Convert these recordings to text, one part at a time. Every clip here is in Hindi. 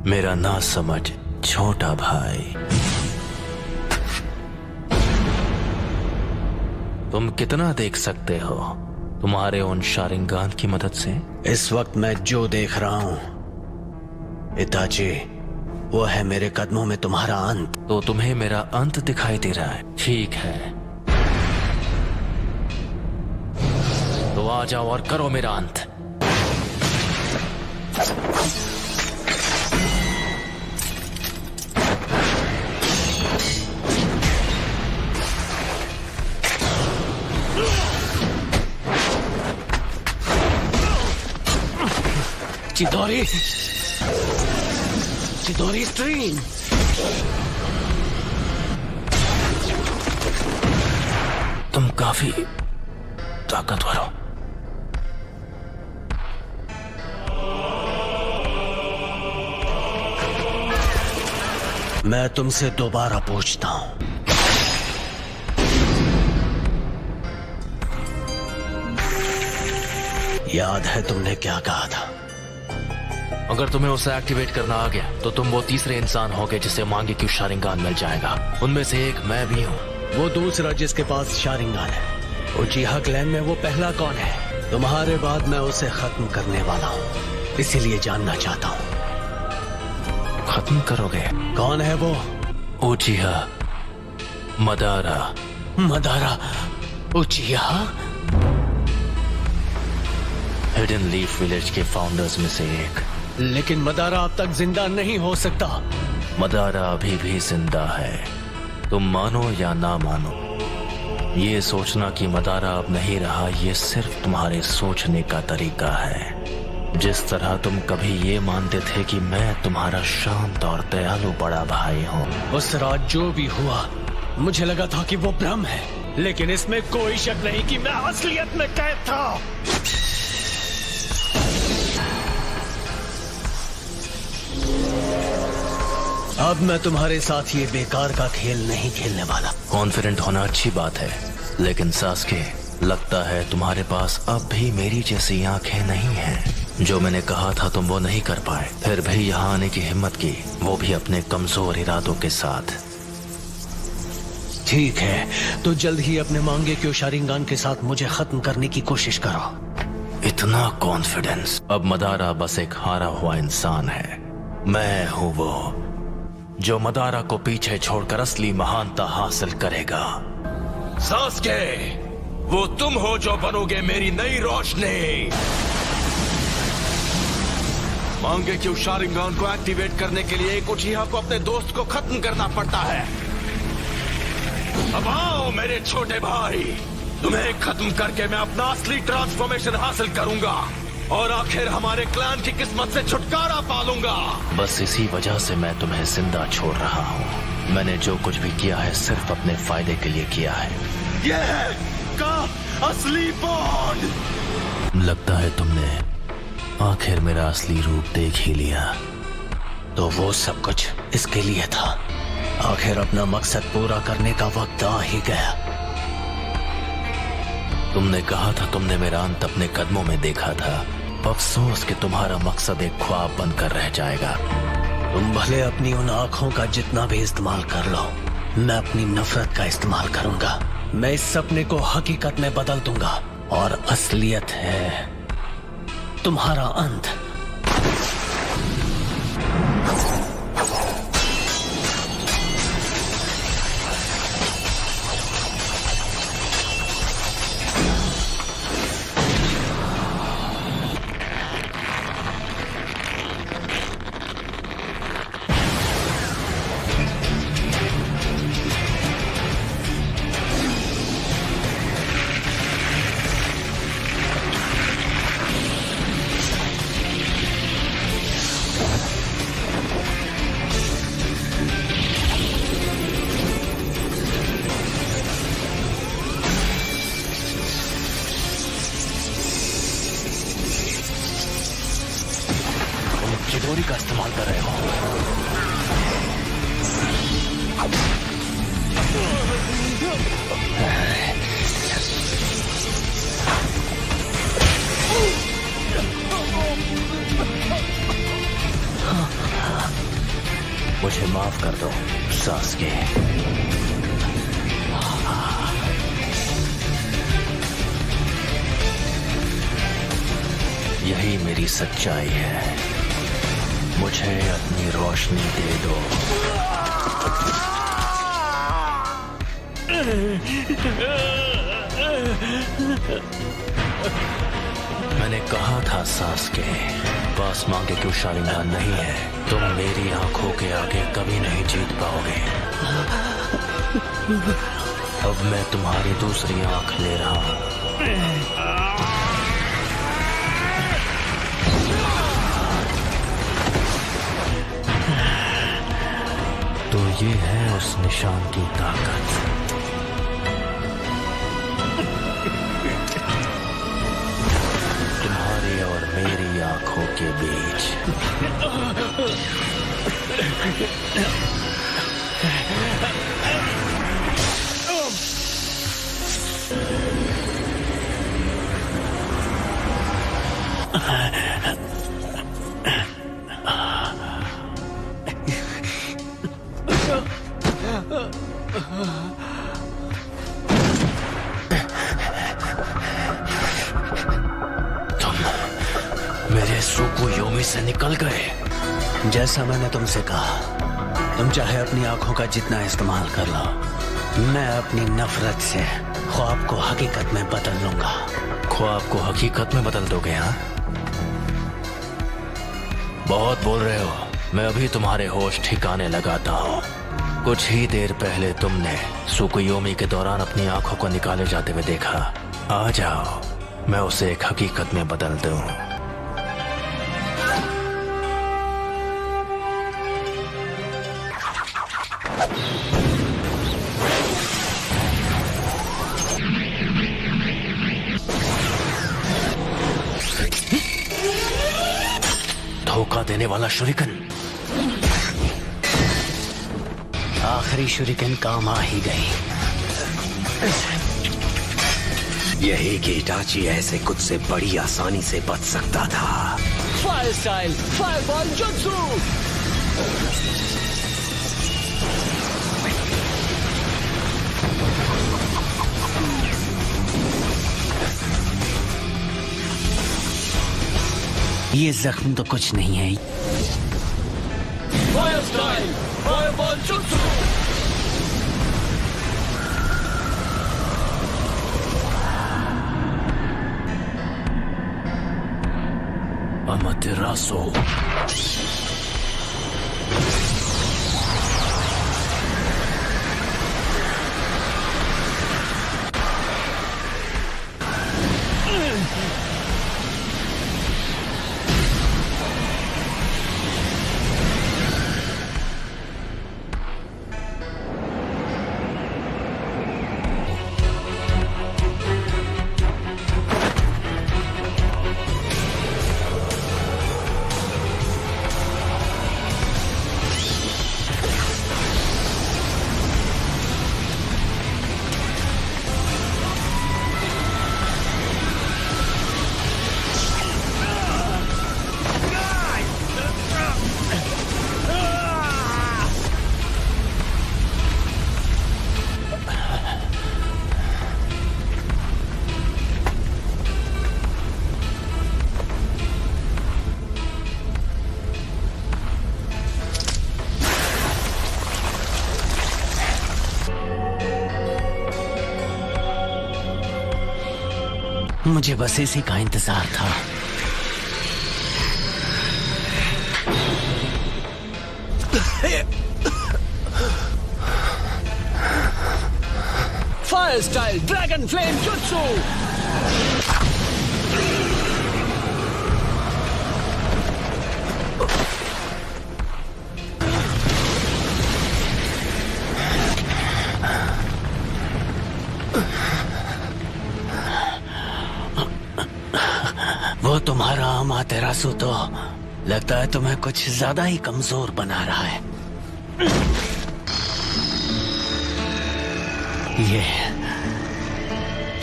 मेरा ना समझ छोटा भाई। तुम कितना देख सकते हो तुम्हारे उन शारिंगान की मदद से? इस वक्त मैं जो देख रहा हूं इताची, वो है मेरे कदमों में तुम्हारा अंत। तो तुम्हें मेरा अंत दिखाई दे रहा है? ठीक है, तो आ जाओ और करो मेरा अंत। चिदोरी, चिदोरी स्ट्रीम। तुम काफी ताकतवर हो। मैं तुमसे दोबारा पूछता हूं, याद है तुमने क्या कहा था? अगर तुम्हें उसे एक्टिवेट करना आ गया तो तुम वो तीसरे इंसान होगे जिसे मांगे क्यों शारिंगान मिल जाएगा। उनमें से एक मैं भी हूँ। वो दूसरा जिसके पास शारिंगान है। उचिहा क्लैन में वो पहला कौन है? तुम्हारे बाद मैं उसे खत्म करने वाला हूँ, इसीलिए जानना चाहता हूँ। खत्म करोगे? कौन है वो? उचिहा Madara. Madara उचिहा? Hidden leaf village के फाउंडर्स में से एक। लेकिन मदारा अब तक जिंदा नहीं हो सकता। मदारा अभी भी जिंदा है, तुम मानो या ना मानो। ये सोचना कि मदारा अब नहीं रहा, ये सिर्फ तुम्हारे सोचने का तरीका है। जिस तरह तुम कभी ये मानते थे कि मैं तुम्हारा शांत और दयालु बड़ा भाई हूँ। उस रात जो भी हुआ मुझे लगा था कि वो भ्रम है, लेकिन इसमें कोई शक नहीं कि मैं असलियत में कैद था। अब मैं तुम्हारे साथ ये बेकार का खेल नहीं खेलने वाला। कॉन्फिडेंट होना अच्छी बात है, लेकिन सास्के, लगता है तुम्हारे पास अब भी मेरी जैसी आंखें नहीं हैं। जो मैंने कहा था तुम वो नहीं कर पाए, फिर भी यहाँ आने की हिम्मत की, वो भी अपने कमजोर इरादों के साथ। ठीक है, तो जल्द ही अपने मांगे क्यों शारिंगान के साथ मुझे खत्म करने की कोशिश करो। इतना कॉन्फिडेंस? अब मदारा बस एक हारा हुआ इंसान है। मैं हूँ वो जो मदारा को पीछे छोड़कर असली महानता हासिल करेगा। सास्के, वो तुम हो जो बनोगे मेरी नई रोशनी। मांगे क्यों शारिंगान को एक्टिवेट करने के लिए एक उचिहा को अपने दोस्त को खत्म करना पड़ता है। अब आओ मेरे छोटे भाई, तुम्हें खत्म करके मैं अपना असली ट्रांसफॉर्मेशन हासिल करूंगा और आखिर हमारे क्लैन की किस्मत से छुटकारा पालूंगा। बस इसी वजह से मैं तुम्हें जिंदा छोड़ रहा हूँ। मैंने जो कुछ भी किया है सिर्फ अपने फायदे के लिए किया है। ये का असली बॉन्ड। लगता है तुमने आखिर मेरा असली रूप देख ही लिया। तो वो सब कुछ इसके लिए था। आखिर अपना मकसद पूरा करने का वक्त आ ही गया। तुमने कहा था तुमने मेरा अंत अपने कदमों में देखा था। अफसोस कि तुम्हारा मकसद एक ख्वाब बनकर रह जाएगा। तुम भले अपनी उन आंखों का जितना भी इस्तेमाल कर लो, मैं अपनी नफरत का इस्तेमाल करूंगा। मैं इस सपने को हकीकत में बदल दूंगा और असलियत है तुम्हारा अंत। चिदोरी का इस्तेमाल कर रहे हो। मुझे माफ कर दो सास्के। यही मेरी सच्चाई है। मुझे अपनी रोशनी दे दो। मैंने कहा था सास्के, पास मांगे क्यों शालिंगान नहीं है। तुम मेरी आंखों के आगे कभी नहीं जीत पाओगे। अब मैं तुम्हारी दूसरी आंख ले रहा हूं। तो ये है उस निशान की ताकत। तुम्हारी और मेरी आंखों के बीच। मेरे सुकुयोमी से निकल गए। जैसा मैंने तुमसे कहा, तुम चाहे अपनी आंखों का जितना इस्तेमाल कर लो, मैं अपनी नफरत से ख्वाब को हकीकत में बदल लूंगा। ख्वाब को हकीकत में बदल दोगे? हाँ, बहुत बोल रहे हो। मैं अभी तुम्हारे होश ठिकाने लगाता हूँ। कुछ ही देर पहले तुमने सुकुयोमी के दौरान अपनी आंखों को निकाले जाते हुए देखा। आ जाओ, मैं उसे एक हकीकत में बदल दूं। धोखा देने वाला शुरिकन। आखिरी शुरिकन काम आ ही गई। यही कि इटाची ऐसे कुछ से बड़ी आसानी से बच सकता था। फायर स्टाइल फायरबॉल जुत्सु। ये जख्म तो कुछ नहीं है। फायर स्टाइल फायरबॉल जुत्सु। अमातेरासु। मुझे बस इसी का इंतजार था। फायर स्टाइल ड्रैगन फ्लेम जुत्सु। वो तुम्हारा अमातेरासु तो लगता है तुम्हें कुछ ज्यादा ही कमजोर बना रहा है। ये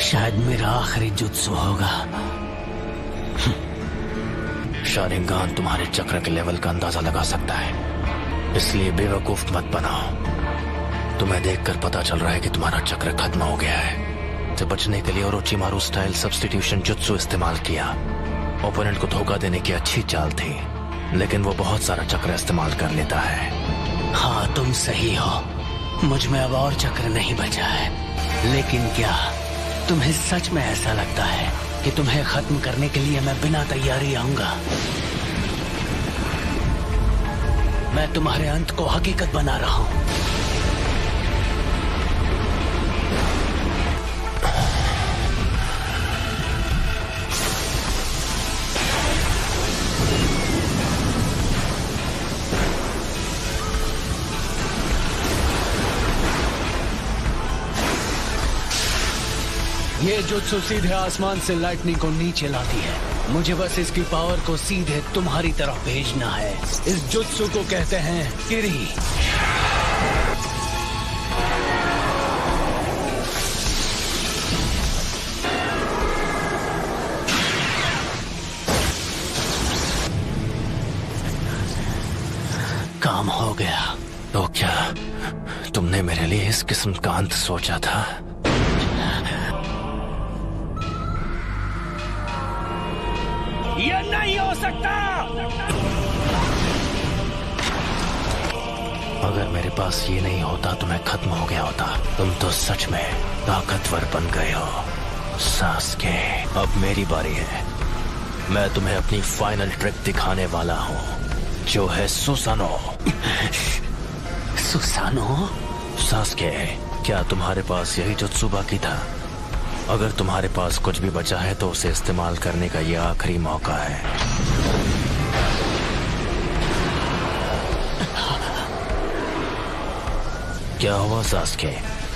शायद मेरा आखिरी जुत्सु होगा। शारिंगान तुम्हारे चक्र के लेवल का अंदाजा लगा सकता है। इसलिए बेवकूफ मत बनाओ। तुम्हें देखकर पता चल रहा है कि तुम्हारा चक्र खत्म हो गया है। से बचने के लिए ओरोचिमारू स्टाइल सब्स्टिट्यूशन जुत्सु इस्तेमाल किया। ओपोनेंट को धोखा देने की अच्छी चाल थी, लेकिन वो बहुत सारा चक्र इस्तेमाल कर लेता है। हाँ, तुम सही हो। मुझ में अब और चक्र नहीं बचा है। लेकिन क्या तुम्हें सच में ऐसा लगता है कि तुम्हें खत्म करने के लिए मैं बिना तैयारी आऊंगा? मैं तुम्हारे अंत को हकीकत बना रहा हूं। ये जुत्सु सीधे आसमान से लाइटनिंग को नीचे लाती है। मुझे बस इसकी पावर को सीधे तुम्हारी तरफ भेजना है। इस जुत्सु को कहते हैं किरी। काम हो गया। तो क्या तुमने मेरे लिए इस किस्म का अंत सोचा था? ये नहीं हो सकता। अगर मेरे पास ये नहीं होता तो मैं खत्म हो गया होता। तुम तो सच में ताकतवर बन गए हो सास्के। अब मेरी बारी है। मैं तुम्हें अपनी फाइनल ट्रिक दिखाने वाला हूँ, जो है सुसानो। सुसानो? सास्के, क्या तुम्हारे पास यही जुत्सु बाकी था? अगर तुम्हारे पास कुछ भी बचा है तो उसे इस्तेमाल करने का यह आखिरी मौका है। क्या हुआ सास्के?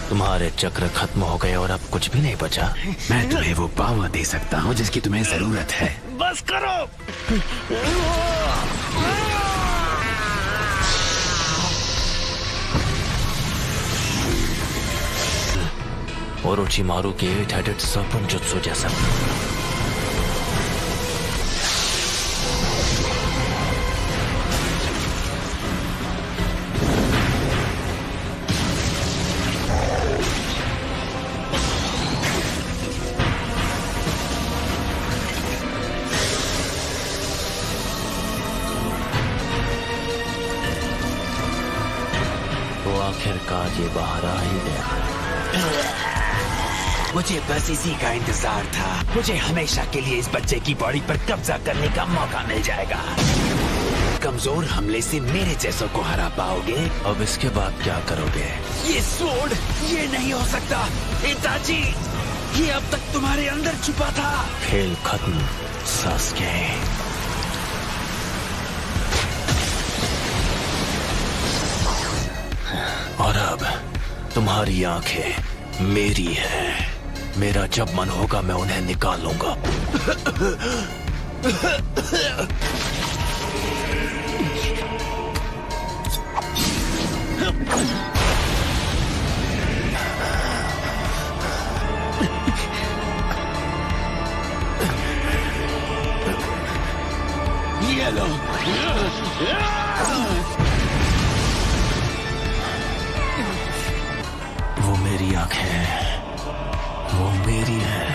तुम्हारे चक्र खत्म हो गए और अब कुछ भी नहीं बचा? मैं तुम्हें वो पावर दे सकता हूँ जिसकी तुम्हें जरूरत है। बस करो। ओरोचिमारू के 8-headed serpent जुत्सु जैसा। तो आखिरकार ये बाहर आ ही गया। मुझे बस इसी का इंतजार था। मुझे हमेशा के लिए इस बच्चे की बॉडी पर कब्जा करने का मौका मिल जाएगा। कमजोर हमले से मेरे जैसों को हरा पाओगे। अब इसके बाद क्या करोगे? ये स्वॉर्ड, ये नहीं हो सकता। इताची, ये अब तक तुम्हारे अंदर छुपा था। खेल खत्म सास्के। और अब तुम्हारी आंखें मेरी है। मेरा जब मन होगा मैं उन्हें निकालूंगा। ये लो। वो मेरी आंखें हैं, वो मेरी है।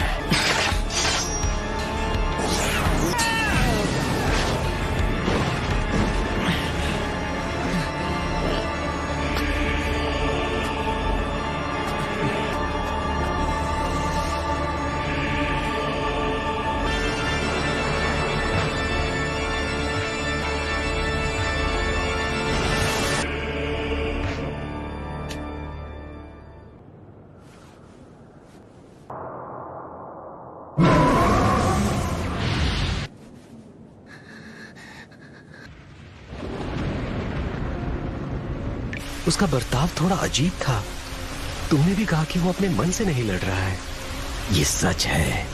उसका बर्ताव थोड़ा अजीब था। तुमने भी कहा कि वो अपने मन से नहीं लड़ रहा है। ये सच है।